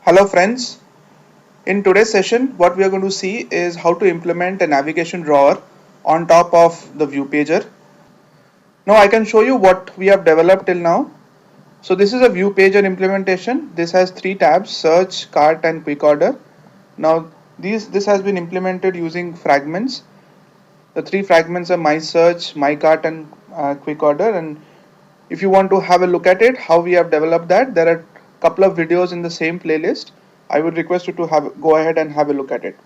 Hello friends, in today's session what we are going to see is how to implement a navigation drawer on top of the view pager. Now I can show you what we have developed till now. So this is a view pager implementation. This has three tabs: search, cart and quick order. Now this has been implemented using fragments. The three fragments are my search, my cart and quick order. And if you want to have a look at it, how we have developed that, there are a couple of videos in the same playlist. I would request you to go ahead and have a look at it.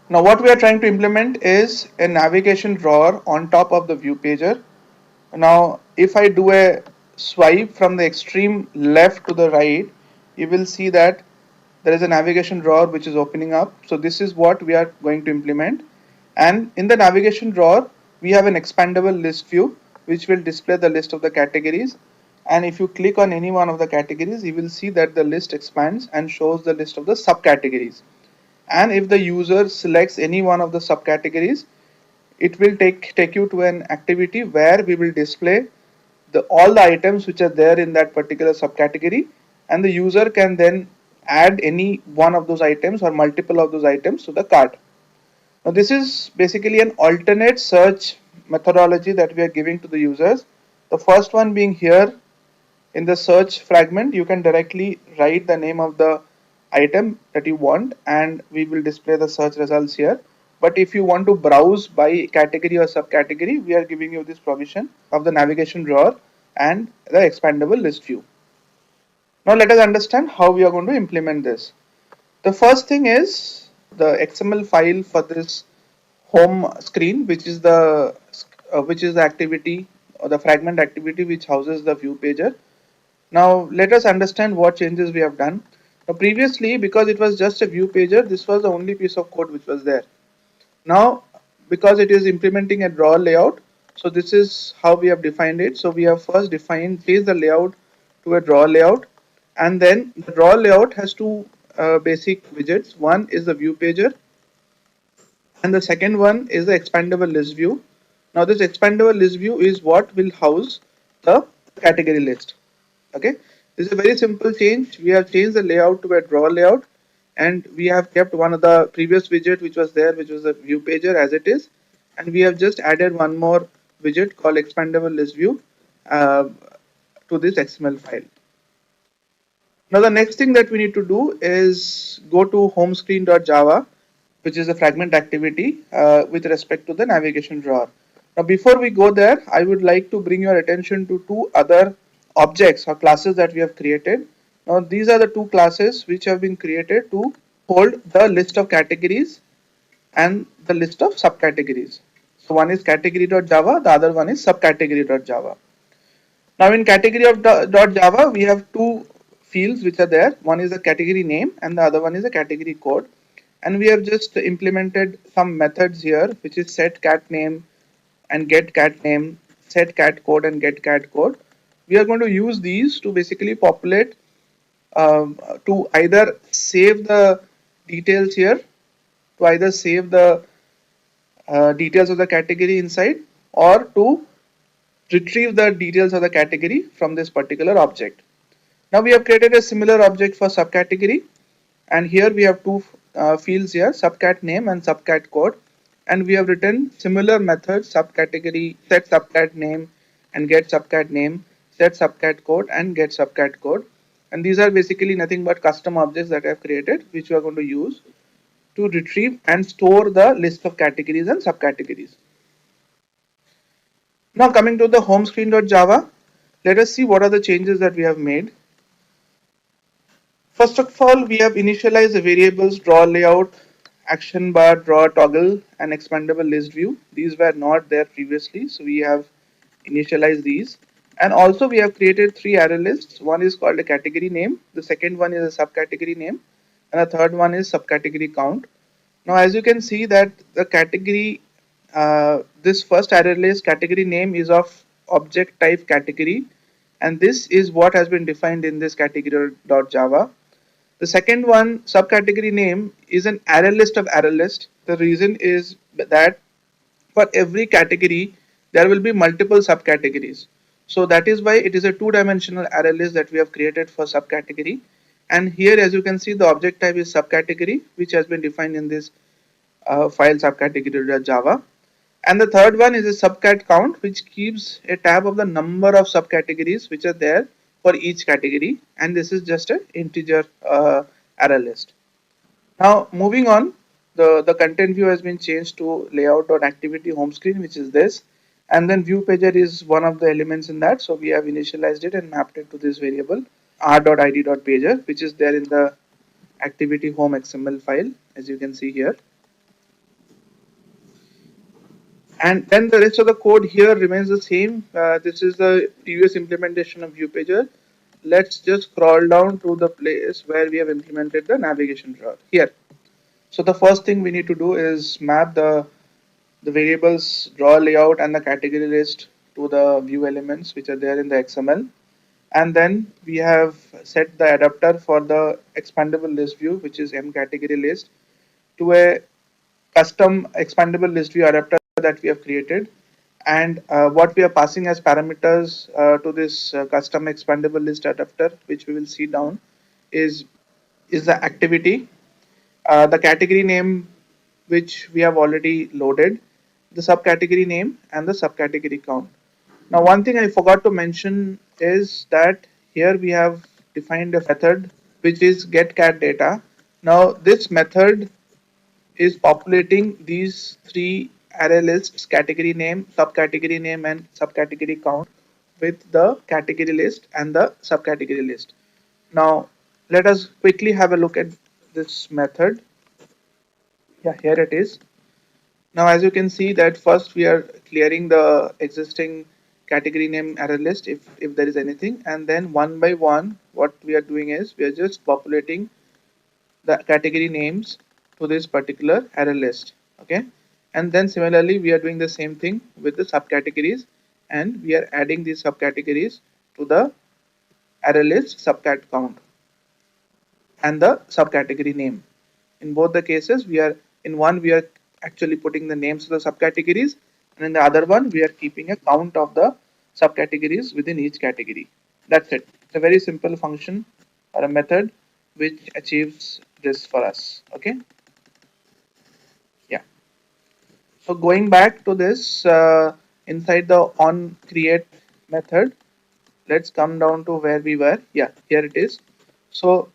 Now what we are trying to implement is a navigation drawer on top of the view pager. Now if I do a swipe from the extreme left to the right, you will see that there is a navigation drawer which is opening up. So this is what we are going to implement. And in the navigation drawer, we have an expandable list view which will display the list of the categories. And if you click on any one of the categories, you will see that the list expands and shows the list of the subcategories. And if the user selects any one of the subcategories, it will take you to an activity where we will display all the items which are there in that particular subcategory, and the user can then add any one of those items or multiple of those items to the cart. Now this is basically an alternate search methodology that we are giving to the users. The first one being here in the search fragment, you can directly write the name of the item that you want and we will display the search results here. But if you want to browse by category or subcategory, we are giving you this provision of the navigation drawer and the expandable list view. Now let us understand how we are going to implement this. The first thing is the XML file for this home screen, which is the activity or the fragment activity which houses the view pager. Now let us understand what changes we have done. Now previously, because it was just a view pager, this was the only piece of code which was there. Now because it is implementing a drawer layout, so this is how we have defined it. So we have first changed the layout to a drawer layout, and then the drawer layout has two basic widgets. One is the view pager and the second one is the expandable list view. Now this expandable list view is what will house the category list. Okay, this is a very simple change. We have changed the layout to a drawer layout, and we have kept one of the previous widget which was there, which was the view pager, as it is, and we have just added one more widget called expandable list view uh, to this XML file. Now the next thing that we need to do is go to homescreen.java, which is a fragment activity with respect to the navigation drawer. Now before we go there, I would like to bring your attention to two other objects or classes that we have created. Now these are the two classes which have been created to hold the list of categories and the list of subcategories. So one is category.java, the other one is subcategory.java. Now in category of .java, we have two fields which are there. One is the category name and the other one is the category code. And we have just implemented some methods here, which is set cat name and get cat name, set cat code and get cat code. We are going to use these to basically populate, to either save the details here, to either save the details of the category inside, or to retrieve the details of the category from this particular object. Now we have created a similar object for subcategory, and here we have two fields here, subcat name and subcat code, and we have written similar methods: subcategory, set subcat name and get subcat name, set subcat code and get subcat code. And these are basically nothing but custom objects that I have created, which we are going to use to retrieve and store the list of categories and subcategories. Now coming to the home screen.java, let us see what are the changes that we have made. First of all, we have initialized the variables draw layout, action bar, draw toggle, and expandable list view. These were not there previously, so we have initialized these. And also we have created three array lists. One is called a category name, the second one is a subcategory name, and the third one is subcategory count. Now as you can see that the category, this first array list category name is of object type category, and this is what has been defined in this category.java. The second one, subcategory name, is an array list of array list. The reason is that for every category there will be multiple subcategories. So that is why it is a two-dimensional array list that we have created for subcategory. And here, as you can see, the object type is subcategory, which has been defined in this file subcategory.java. And the third one is a subcat count, which keeps a tab of the number of subcategories which are there for each category. And this is just an integer array list. Now, moving on, the content view has been changed to layout.activity home screen, which is this. And then view pager is one of the elements in that. So we have initialized it and mapped it to this variable r.id.pager, which is there in the activity home XML file, as you can see here. And then the rest of the code here remains the same. This is the previous implementation of ViewPager. Let's just scroll down to the place where we have implemented the navigation drawer here. So the first thing we need to do is map the variables draw layout and the category list to the view elements which are there in the XML. And then we have set the adapter for the expandable list view, which is M category list, to a custom expandable list view adapter that we have created. And what we are passing as parameters to this custom expandable list adapter, which we will see down, is the activity, the category name which we have already loaded, the subcategory name, and the subcategory count. Now, one thing I forgot to mention is that here we have defined a method which is getCatData. Now, this method is populating these three array lists: category name, subcategory name, and subcategory count with the category list and the subcategory list. Now, let us quickly have a look at this method. Yeah, here it is. Now, as you can see that first we are clearing the existing category name array list if there is anything, and then one by one what we are doing is we are just populating the category names to this particular array list. Okay, and then similarly we are doing the same thing with the subcategories, and we are adding these subcategories to the array list subcat count and the subcategory name. In both the cases, we are actually putting the names of the subcategories, and in the other one we are keeping a count of the subcategories within each category. That's it. It's a very simple function or a method which achieves this for us. Okay. Yeah. So going back to this, inside the on create method, let's come down to where we were. Yeah, here it is. So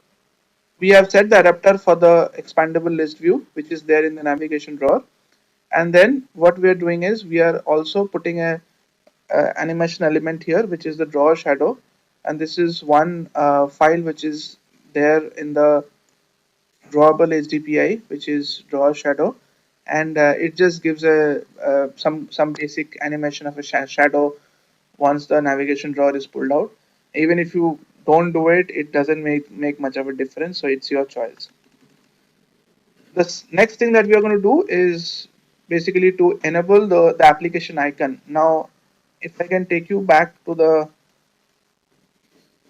we have set the adapter for the expandable list view, which is there in the navigation drawer. And then what we are doing is we are also putting a animation element here, which is the drawer shadow. And this is one file which is there in the drawable HDPI, which is drawer shadow. And it just gives a some basic animation of a shadow once the navigation drawer is pulled out. Even if you don't do it, it doesn't make much of a difference. So it's your choice. The next thing that we are going to do is basically to enable the application icon. Now, if I can take you back to the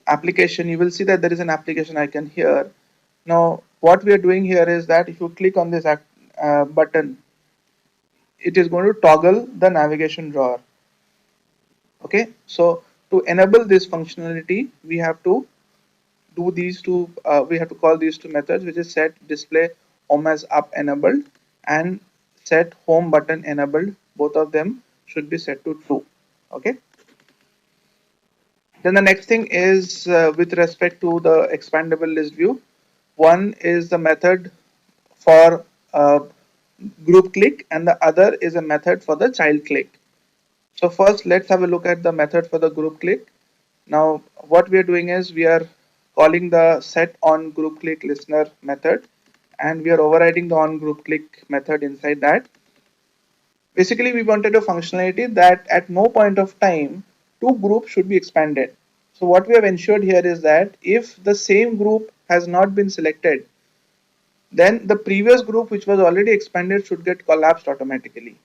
application, you will see that there is an application icon here. Now, what we are doing here is that if you click on this button, it is going to toggle the navigation drawer. Okay, so to enable this functionality, we have to do these two, we have to call these two methods, which is set display home as up enabled and set home button enabled. Both of them should be set to true. Okay, then the next thing is with respect to the expandable list view. One is the method for group click, and the other is a method for the child click. So first let's have a look at the method for the group click. Now what we are doing is we are calling the set on group click listener method, and we are overriding the on group click method inside that. Basically, we wanted a functionality that at no point of time two groups should be expanded. So what we have ensured here is that if the same group has not been selected, then the previous group which was already expanded should get collapsed automatically.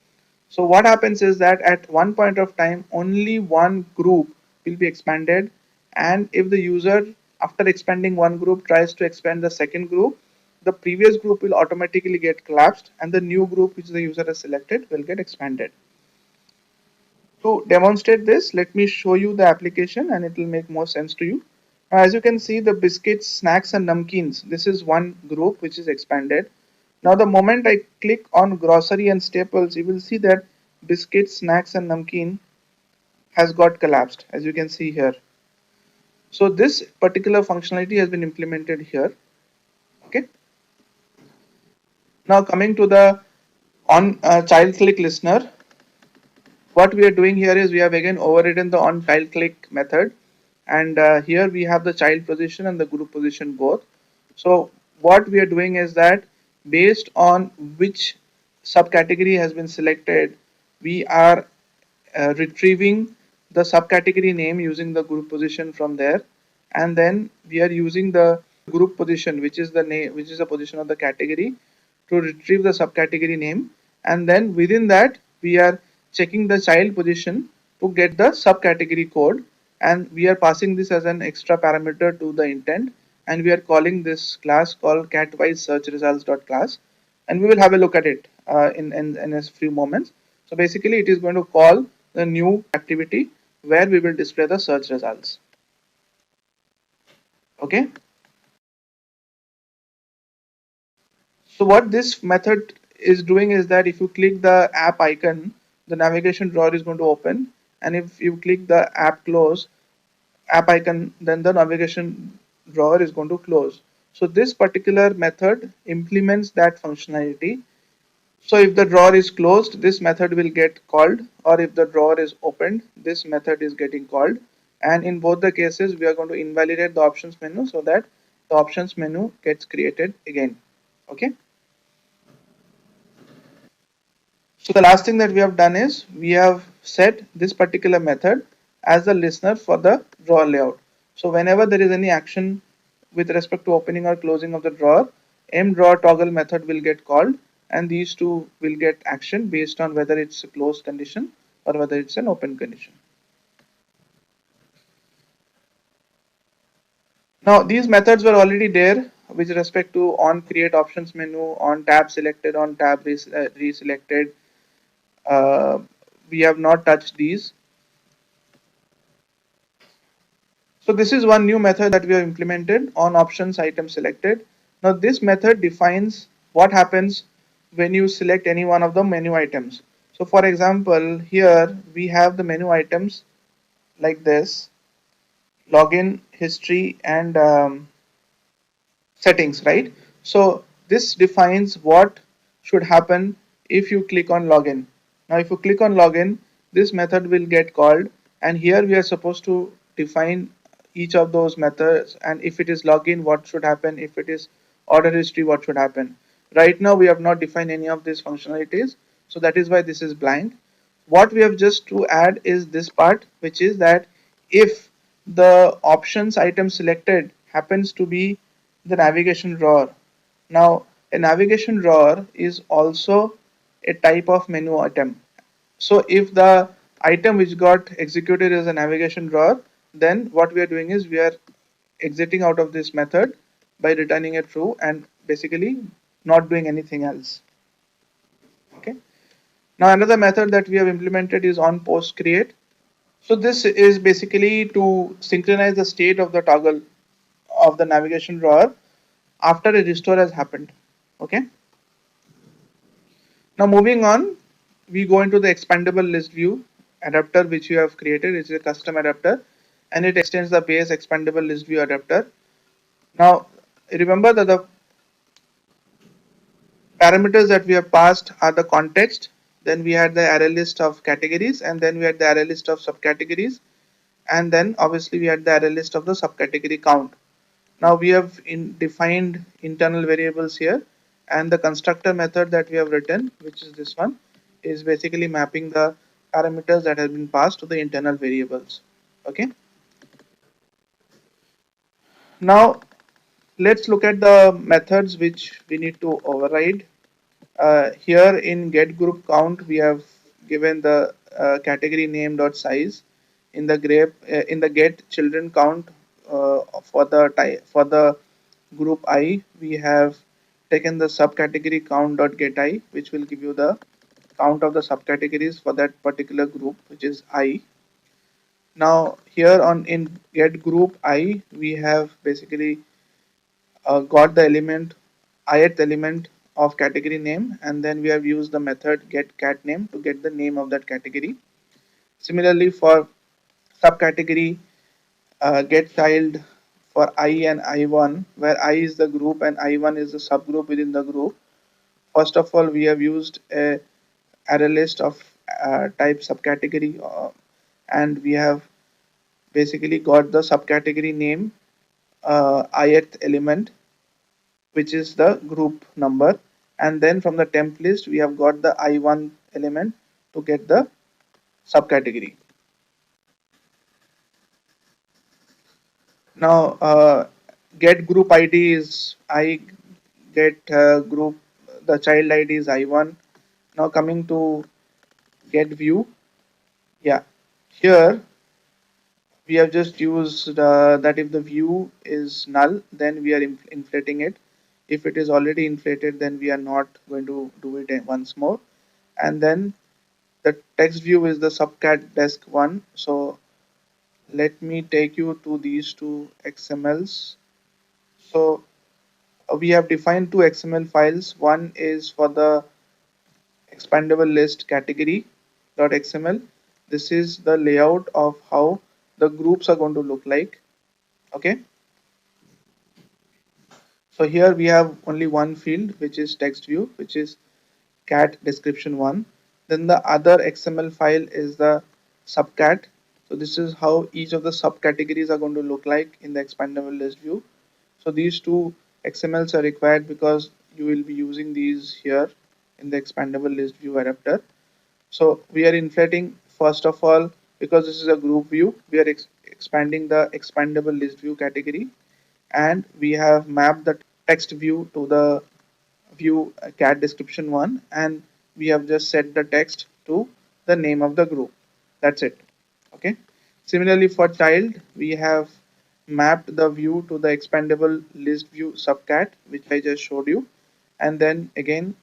So what happens is that at one point of time only one group will be expanded, and if the user after expanding one group tries to expand the second group, the previous group will automatically get collapsed and the new group which the user has selected will get expanded. To demonstrate this, let me show you the application and it will make more sense to you. As you can see, the biscuits, snacks, and namkeens. This is one group which is expanded. Now, the moment I click on grocery and staples, you will see that biscuits, snacks, and namkeen has got collapsed, as you can see here. So this particular functionality has been implemented here. Okay. Now coming to the on child click listener, what we are doing here is we have again overridden the on child click method, and here we have the child position and the group position both. So what we are doing is that based on which subcategory has been selected, we are retrieving the subcategory name using the group position from there, and then we are using the group position, which is the name, which is the position of the category, to retrieve the subcategory name, and then within that we are checking the child position to get the subcategory code, and we are passing this as an extra parameter to the intent, and we are calling this class called catwise search results dot class, and we will have a look at it in a few moments. So basically it is going to call the new activity where we will display the search results. Okay. So what this method is doing is that if you click the app icon, the navigation drawer is going to open, and if you click the app icon, then the navigation drawer is going to close. So this particular method implements that functionality. So if the drawer is closed, this method will get called, or if the drawer is opened, this method is getting called. And in both the cases, we are going to invalidate the options menu so that the options menu gets created again. Okay. So the last thing that we have done is we have set this particular method as the listener for the drawer layout. So whenever there is any action with respect to opening or closing of the drawer, mDrawer toggle method will get called, and these two will get action based on whether it's a closed condition or whether it's an open condition. Now these methods were already there with respect to on create options menu, on tab selected, on tab reselected. Uh, we have not touched these. So this is one new method that we have implemented on options item selected. Now this method defines what happens when you select any one of the menu items. So for example, here we have the menu items like this: login, history, and settings, right? So this defines what should happen if you click on login. Now if you click on login, this method will get called, and here we are supposed to define each of those methods, and if it is login, what should happen, if it is order history, what should happen. Right now we have not defined any of these functionalities, so that is why this is blank. What we have just to add is this part, which is that if the options item selected happens to be the navigation drawer. Now a navigation drawer is also a type of menu item. So if the item which got executed is a navigation drawer, then what we are doing is we are exiting out of this method by returning a true and basically not doing anything else. Okay. Now another method that we have implemented is on post create. So this is basically to synchronize the state of the toggle of the navigation drawer after a restore has happened. Okay. Now moving on, we go into the expandable list view adapter which you have created. It's a custom adapter, and it extends the base expandable list view adapter. Now remember that the parameters that we have passed are the context, then we had the array list of categories, and then we had the array list of subcategories, and then obviously we had the array list of the subcategory count. Now we have defined internal variables here, and the constructor method that we have written, which is this one, is basically mapping the parameters that have been passed to the internal variables. Okay. Now let's look at the methods which we need to override. Here in get group count, we have given the category name dot size. In the get children count, for the group I, we have taken the subcategory count dot get I, which will give you the count of the subcategories for that particular group, which is I. Now here on in get group I, we have basically got the element ith element of category name, and then we have used the method get cat name to get the name of that category. Similarly for subcategory get child for I and I1, where I is the group and I1 is the subgroup within the group. First of all, we have used a array list of type subcategory, and we have basically got the subcategory name ith element, which is the group number, and then from the temp list we have got the I1 element to get the subcategory. Now get group ID is I, get group, the child ID is I1. Now coming to get view, yeah, here we have just used that if the view is null, then we are inflating it. If it is already inflated, then we are not going to do it once more. And then the text view is the subcat desk one. So let me take you to these two XMLs. So we have defined two XML files. One is for the expandable list category.xml. This is the layout of how the groups are going to look like. Okay. So here we have only one field, which is text view, which is cat description one. Then the other XML file is the subcat. So this is how each of the subcategories are going to look like in the expandable list view. So these two XMLs are required because you will be using these here in the expandable list view adapter. So we are inflating first of all, because this is a group view, we are expanding the expandable list view category, and we have mapped the text view to the view cat description one, and we have just set the text to the name of the group. That's it. Okay. Similarly for child, we have mapped the view to the expandable list view subcat, which I just showed you, and then again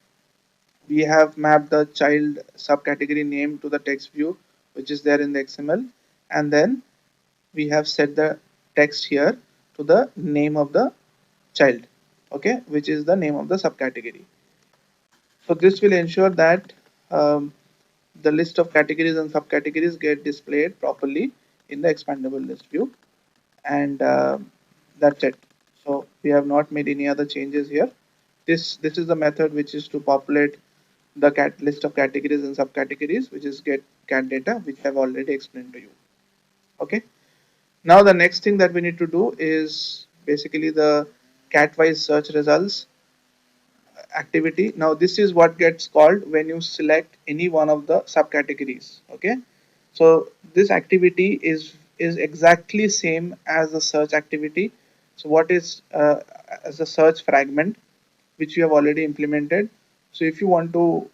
we have mapped the child subcategory name to the text view, which is there in the XML, and then we have set the text here to the name of the child, okay, which is the name of the subcategory. So this will ensure that um, the list of categories and subcategories get displayed properly in the expandable list view, and that's it. So we have not made any other changes here. This is the method which is to populate the cat list of categories and subcategories, which is get cat data, which I've already explained to you. Okay. Now the next thing that we need to do is basically the cat-wise search results activity. Now this is what gets called when you select any one of the subcategories. Okay. So this activity is exactly same as the search activity. So what is as a search fragment, which you have already implemented. So if you want to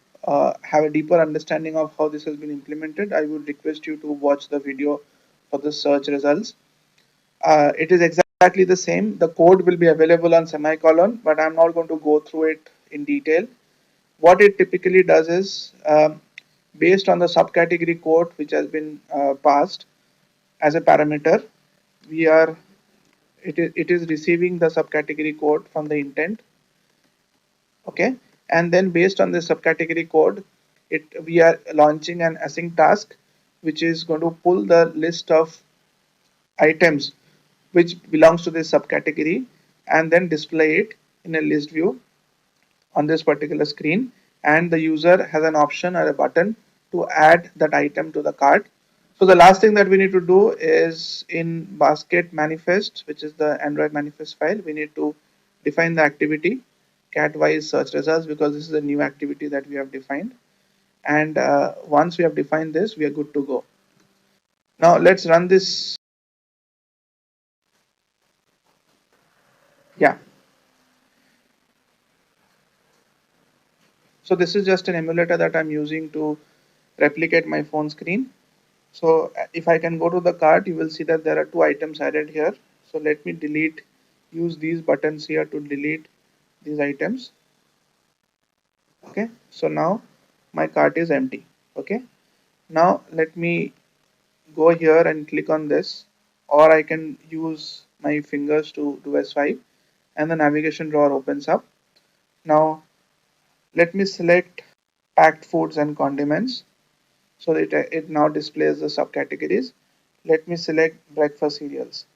have a deeper understanding of how this has been implemented, I would request you to watch the video for the search results. It is exactly the same. The code will be available on semicolon, but I'm not going to go through it in detail. What it typically does is, based on the subcategory code which has been passed as a parameter, we are it is receiving the subcategory code from the intent, okay, and then based on the subcategory code, it we are launching an async task, which is going to pull the list of items which belongs to this subcategory and then display it in a list view on this particular screen, and the user has an option or a button to add that item to the cart. So the last thing that we need to do is in basket manifest, which is the Android manifest file, we need to define the activity cat-wise search results, because this is a new activity that we have defined. And once we have defined this, we are good to go. Now let's run this. Yeah. So this is just an emulator that I'm using to replicate my phone screen. So if I can go to the cart, you will see that there are two items added here. So let me use these buttons here to delete these items. Okay, so now my cart is empty. Okay, now let me go here and click on this, or I can use my fingers to do a swipe, and the navigation drawer opens up. Now let me select packed foods and condiments, so that it now displays the subcategories. Let me select breakfast cereals.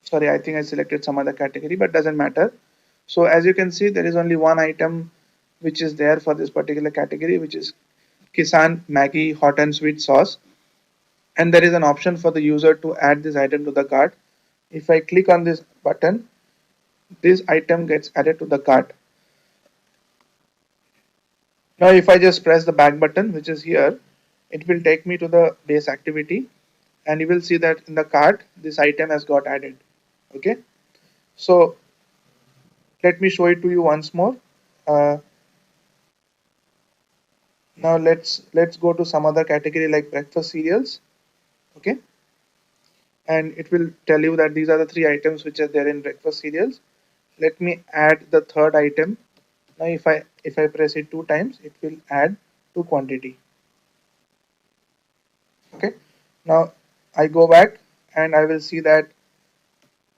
Sorry, I think I selected some other category, but doesn't matter. So as you can see, there is only one item which is there for this particular category, which is Kisan Maggi hot and sweet sauce. And there is an option for the user to add this item to the cart. If I click on this button, this item gets added to the cart. Now if I just press the back button, which is here, it will take me to the base activity, and you will see that in the cart this item has got added. Okay, so let me show it to you once more. uh, Now let's go to some other category like breakfast cereals. Okay, and it will tell you that these are the three items which are there in breakfast cereals. Let me add the third item. Now if I press it two times, it will add to quantity. Okay, now I go back and I will see that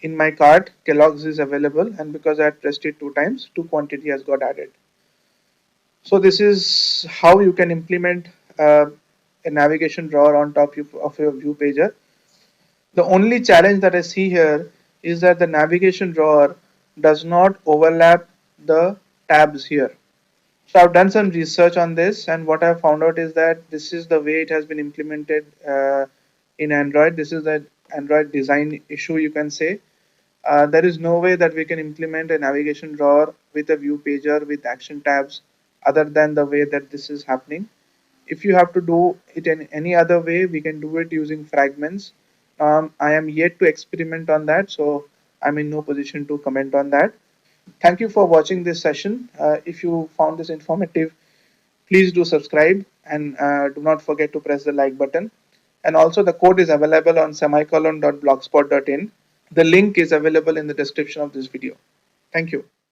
in my cart Kellogg's is available, and because I had pressed it two times, to quantity has got added. So this is how you can implement a navigation drawer on top of your view pager. The only challenge that I see here is that the navigation drawer does not overlap the tabs here. So I've done some research on this, and what I've found out is that this is the way it has been implemented in Android. This is the Android design issue, you can say. There is no way that we can implement a navigation drawer with a view pager with action tabs other than the way that this is happening. If you have to do it in any other way, we can do it using fragments. I am yet to experiment on that, so I'm in no position to comment on that. Thank you for watching this session. If you found this informative, please do subscribe, and do not forget to press the like button. And also the code is available on semicolon.blogspot.in. The link is available in the description of this video. Thank you.